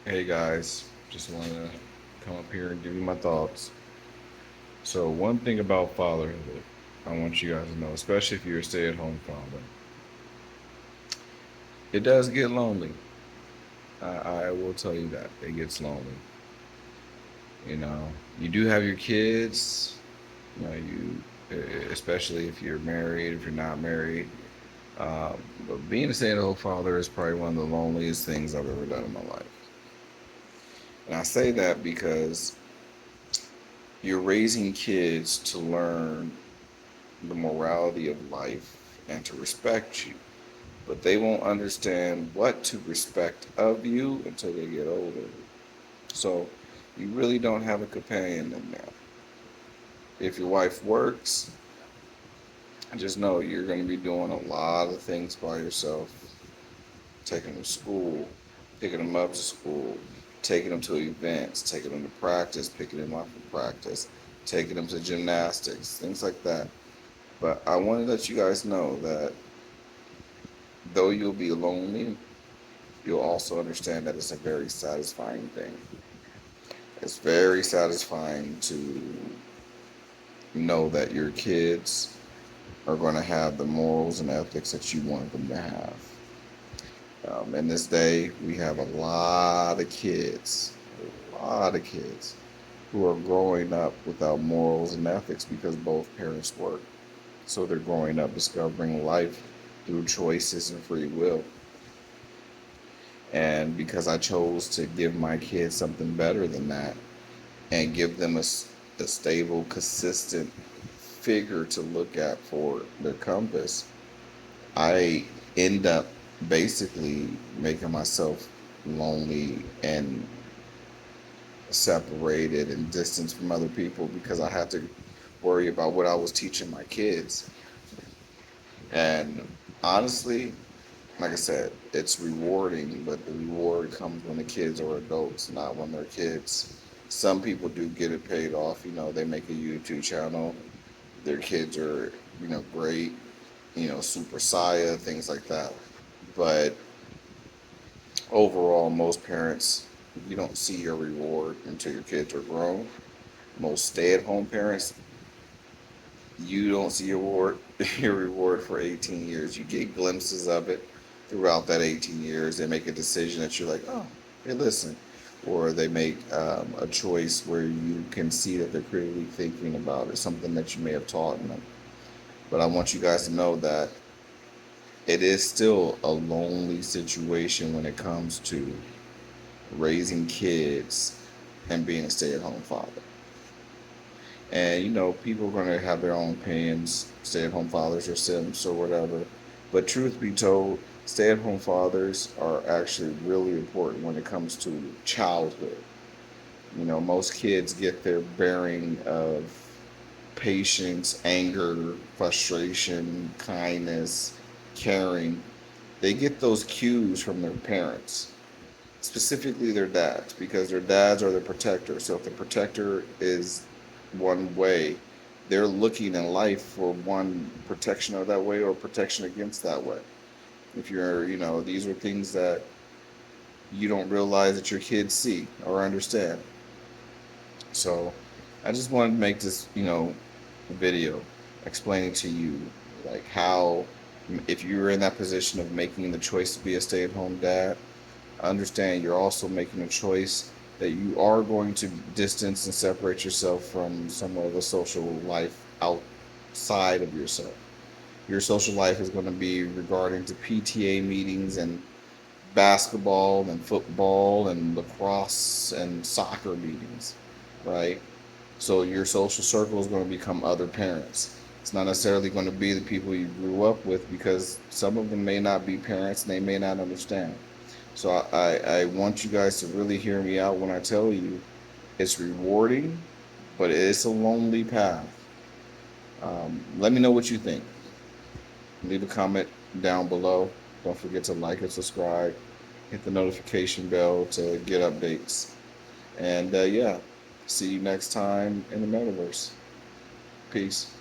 Hey guys, just want to come up here and give you my thoughts. So, one thing about fatherhood, I want you guys to know, especially if you're a stay at home father, it does get lonely. I will tell you that. It gets lonely. You know, you do have your kids, especially if you're married, if you're not married. But being a stay at home father is probably one of the loneliest things I've ever done in my life. And I say that because you're raising kids to learn the morality of life and to respect you. But they won't understand what to respect of you until they get older. So you really don't have a companion in there. If your wife works, just know you're going to be doing a lot of things by yourself. Taking them to school, picking them up to school, taking them to events, taking them to practice, picking them up from practice, taking them to gymnastics, things like that. But I want to let you guys know that though you'll be lonely, you'll also understand that it's a very satisfying thing. It's very satisfying to know that your kids are going to have the morals and ethics that you want them to have. In this day, we have a lot of kids who are growing up without morals and ethics because both parents work. So they're growing up discovering life through choices and free will. And because I chose to give my kids something better than that and give them a stable, consistent figure to look at for their compass, I end up basically making myself lonely and separated and distanced from other people because I had to worry about what I was teaching my kids. And honestly, like I said, it's rewarding, but the reward comes when the kids are adults, not when they're kids. Some people do get it paid off. They make a YouTube channel. Their kids are, great, super Saya, things like that. But overall, most parents, you don't see your reward until your kids are grown. Most stay-at-home parents, you don't see your reward for 18 years. You get glimpses of it throughout that 18 years. They make a decision that you're like, oh, hey, listen. Or they make a choice where you can see that they're critically thinking about it, something that you may have taught them. But I want you guys to know that it is still a lonely situation when it comes to raising kids and being a stay at home father. And people are going to have their own opinions, stay at home fathers or simps or whatever. But truth be told, stay at home fathers are actually really important when it comes to childhood. Most kids get their bearing of patience, anger, frustration, kindness, caring. They get those cues from their parents, specifically their dads, because their dads are the protector. So if the protector is one way, they're looking in life for one protection of that way or protection against that way. If these are things that you don't realize that your kids see or understand. So I just wanted to make this, video explaining to you like how if you're in that position of making the choice to be a stay-at-home dad, understand you're also making a choice that you are going to distance and separate yourself from some of the social life outside of yourself. Your social life is going to be regarding to PTA meetings and basketball and football and lacrosse and soccer meetings, right? So your social circle is going to become other parents. It's not necessarily going to be the people you grew up with because some of them may not be parents and they may not understand. So I want you guys to really hear me out when I tell you it's rewarding, but it's a lonely path. Let me know what you think. Leave a comment down below. Don't forget to like and subscribe. Hit the notification bell to get updates. And yeah, see you next time in the metaverse. Peace.